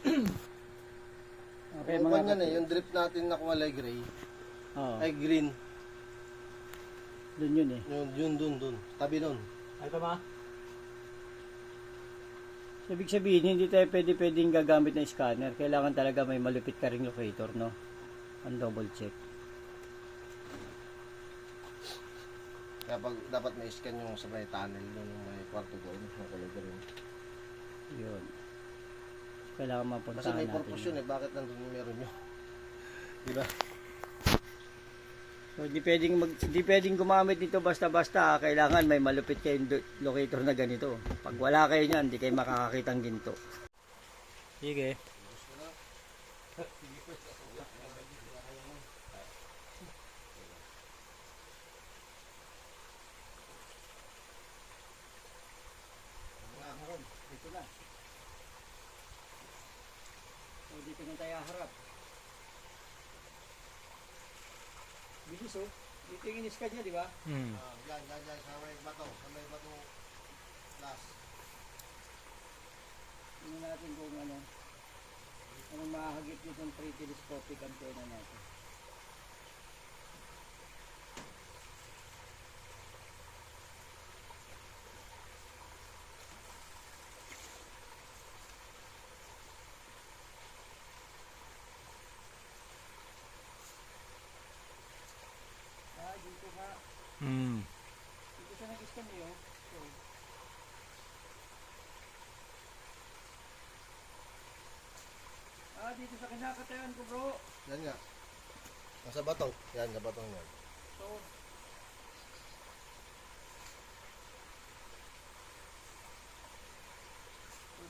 Okay, Yung mga ganyan eh, yung drip natin na kulay gray, oh, ay green. dun yun eh. Dun. Tabi nun. Ay, ito ma. So, ibig sabihin, hindi tayo pwedeng gagamit ng scanner. Kailangan talaga may malupit ka ring locator, no? Ang double check. Kaya dapat may scan yung sa may tunnel, yung may kwarto doon, yung kulay green. Yun. Kailangan Kasi mapuntahan may natin. purpose yun eh, bakit nandun meron yun? Diba? So, hindi pwedeng gumamit nito basta-basta. Kailangan may malupit kayong locator na ganito. Pag wala kayo niyan, hindi kayo makakakitang ginto. Sige. Dito na. So, dito na tayo harap. Bilis oh. Dito yung in-scan niya, di ba? Hmm. Yan, sa may bato, last. Tingnan natin kung anong mahagip nitong pre-telescopic antenna natin. Dito nga. Hmm. Dito siya nag-scan eh oh. So, dito sa kinakatayan ko bro. Yan nga. Nasa bato. Yan, sa bato yan. So,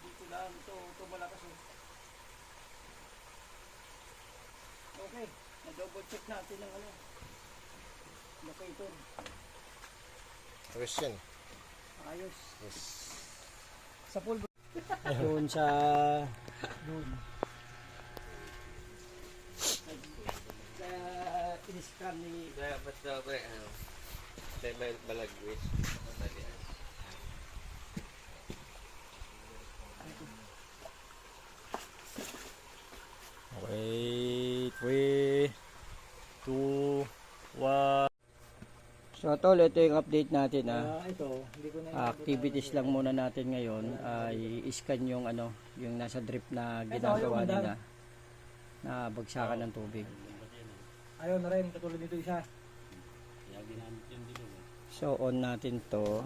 dito lang. Ito malakas oh. Okay. Na-double check natin ang locator. Question. Ayos. Yes. Sa pool. Doon sa doon. In-scan ni Dapat daw ba may balagwis. Wait. 2, 1. So tol, ito yung update natin Ito, hindi ko na activities lang muna natin ngayon ay i-scan yung yung nasa drip na ginagawa nila na bagsakan ng tubig. Ayaw na rin, katulad dito isa. So on natin to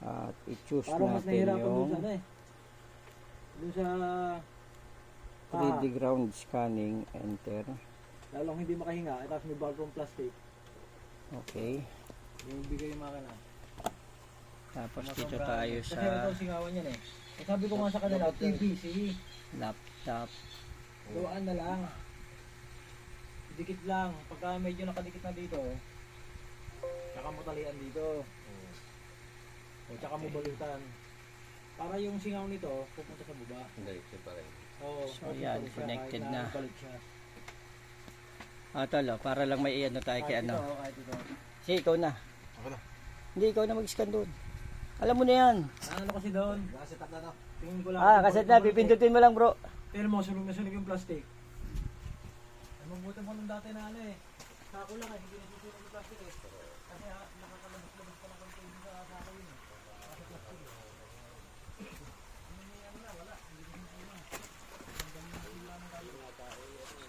at i-choose Parang mas natin nahihirapan yung dun sa dun sa 3D ground scanning, enter. lalong hindi makahinga, tapos may bagong plastic. Okay. Yung bigay yung makina. Tapos dito tayo Kasi sa ito singawan yan eh. Sabi ko nga sa kanila, PVC. laptop. Luwaan na lang. Dikit lang. Pagka medyo nakadikit na dito, tsaka mo talian dito. O tsaka mo balutan. Para yung singaw nito, pupunta sa baba. Hindi, ito pa rin. Oo. So yan, connected na. Balik siya. Tol, para lang may tayo kay Kahit ito. Sige, ikaw na. Ako na. Hindi, ikaw na mag-scan doon. Alam mo na yan. Ano kasi doon? Nakaset up na to. Tingin ko lang. Kaset na, pipindutin mo lang bro. Pero mo, sunog na sunog yung plastic. Ay, mabuti mo nung dati na sako lang hindi na susunog yung plastic eh. Kasi nakakalabas-labas pa ng konti sa sako yun eh. Kasi plastic eh.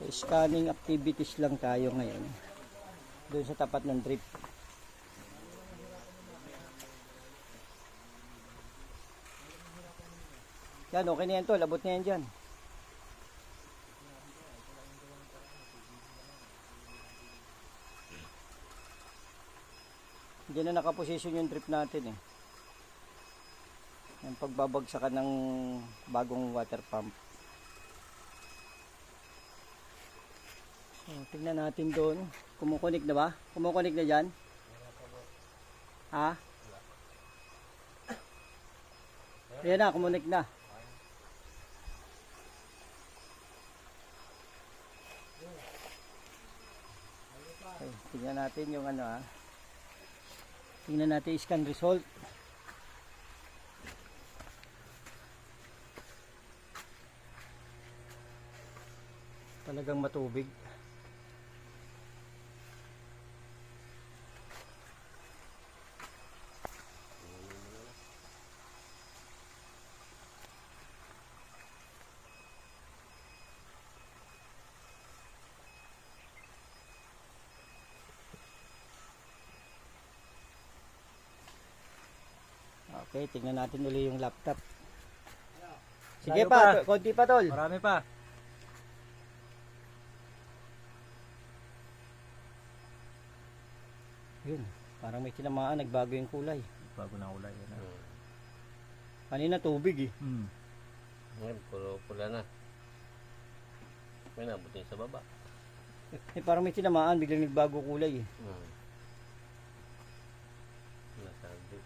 So, scanning activities lang tayo ngayon. Doon sa tapat ng drip. Yan, okay na yan to. Labot na yan dyan. Diyan na nakaposisyon yung drip natin eh. Yung pagbabagsakan ng bagong water pump. So, tingnan natin doon. Kumukunik na ba? Kumukunik na dyan? Ha? Ayan na, kumunik na. Okay, tingnan natin yung tingnan natin scan result. Talagang matubig. Okay, tingnan natin uli yung laptop. Sige Layo pa, pa. konti pa tol. Marami pa. Yun, parang may tinamaan, nagbago yung kulay. Bago na ulay. Yan, Kanina tubig eh. Ngayon, puro pula na. May nabutin sa baba. Eh parang may tinamaan, biglang nagbago kulay eh. Nasabi.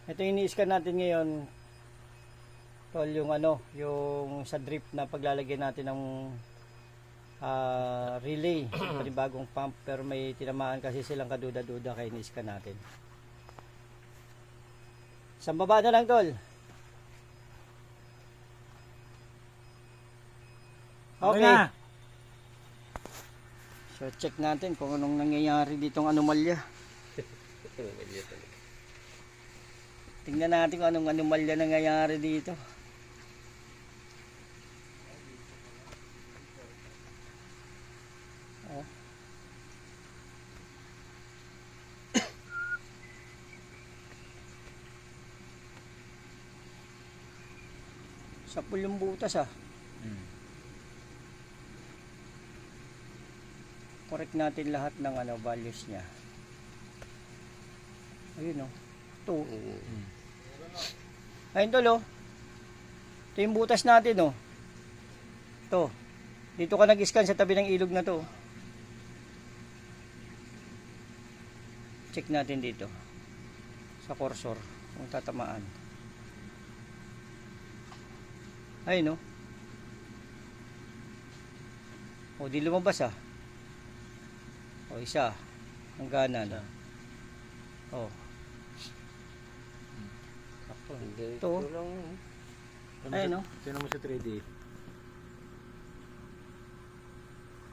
Ito yung ini-scan natin ngayon. Tol, yung ano, yung sa drip na paglalagyan natin ng relay, panibagong pump, pero may tinamaan kasi silang kaduda-duda kaya ini-scan natin. Sa baba na lang tol. Okay. na. So check natin kung anong nangyayari ditong anomalya. Tingnan natin kung anong anomalya nangyayari dito. Oh. Sapul yung butas ah. Correct natin lahat ng ano values niya. Ayun oh. 2. Ayun tol oh. Ito yung butas natin oh. Ito. Dito ka nag-scan sa tabi ng ilog na to. Check natin dito. Sa cursor. Kung tatamaan. Ayun oh. O di lumabas ah. O isa. Ang gana na. O. Ito. Ayun oh. Sino mo sa 3D?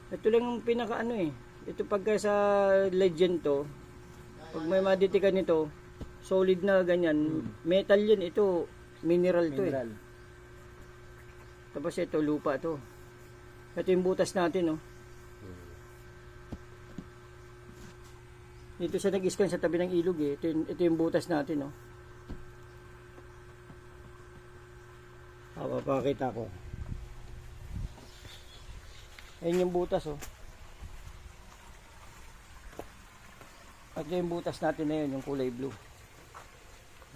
Ito lang yung pinaka ano eh. Ito pagka sa legend to, pag may maditikan nito, solid na ganyan, metal yan. Ito, mineral to Mineral. eh. Tapos ito, lupa to. Ito yung butas natin oh. Dito siya nag-scan sa tabi ng ilog eh. Ito yung butas natin oh. Papakita ko. Ayan yung butas oh. At yung butas natin na yun, yung kulay blue.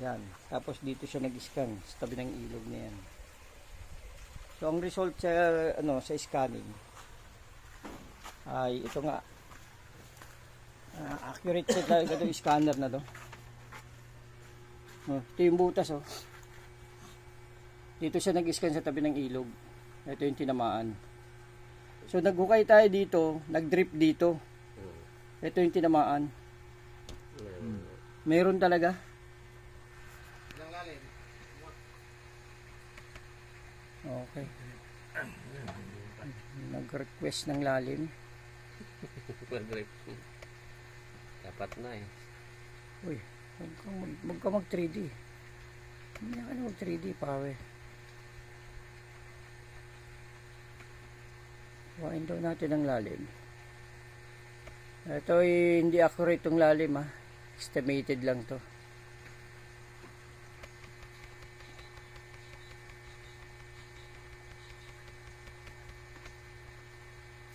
Yan. Tapos dito siya nag-scan sa tabi ng ilog na yan. So ang result sa ano sa scanning ay ito nga. Accurate set talaga itong scanner na to. Ito yung butas oh. Dito siya nag-scan sa tabi ng ilog. Ito yung tinamaan. So naghukay tayo dito, nag-drip dito. Ito yung tinamaan. Meron talaga. Ilang lalim? Okay. Nag-request ng lalim. Dapat na eh. Uy, huwag ka mag 3D. Hindi ka na mag 3D, pawe. Kuhain daw natin ang lalim. Ito ay hindi accurate itong lalim ha. Estimated lang to.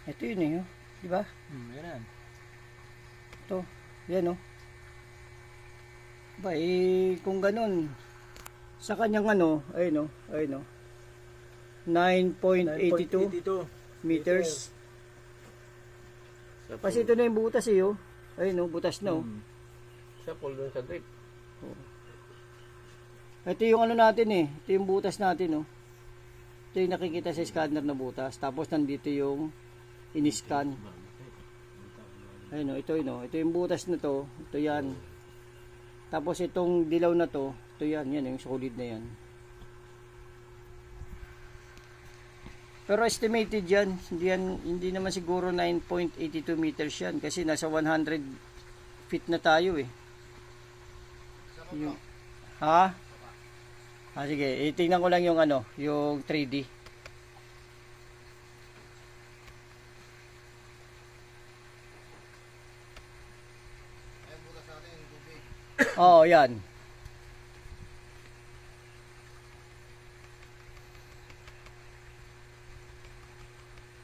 Ito yun eh, oh. Di ba? Yan. Ito, yan oh. Ba, eh, kung ganun, sa kanyang ano, ayun oh, ayun oh. 9.82 meters. Kasi ito na yung butas eh oh. Ayun oh, butas na oh. Sa pool dun sa drip. Ito yung ano natin eh. Ito yung butas natin oh. Ito yung nakikita sa scanner na butas. Tapos nandito yung in-scan. Ayun o, ito yun o. Ito yung butas na to. Ito yan. Tapos itong dilaw na to. Ito yan. Yan yung solid na yan. Pero estimated yan. Hindi naman siguro 9.82 meters yan. Kasi nasa 100 feet na tayo eh. Yung, ha? Sige. Tingnan ko lang yung ano. Yung 3D. Ayan, butas natin yung tubig. Oo, yan.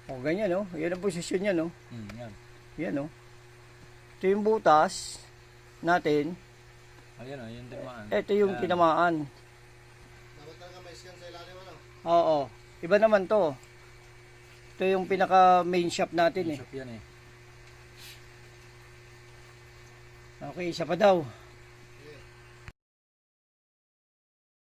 O, ganyan, no? Yan ang posisyon niya, no? Yan. Yan, no? Ito yung butas natin. Ayun o, yung timaan. Ito yung tinamaan. Dapat talaga may scan sa ilalim, ano? Oo. Iba naman to. Ito yung pinaka main shop natin, eh. Shop yan eh. Okay, isa pa daw.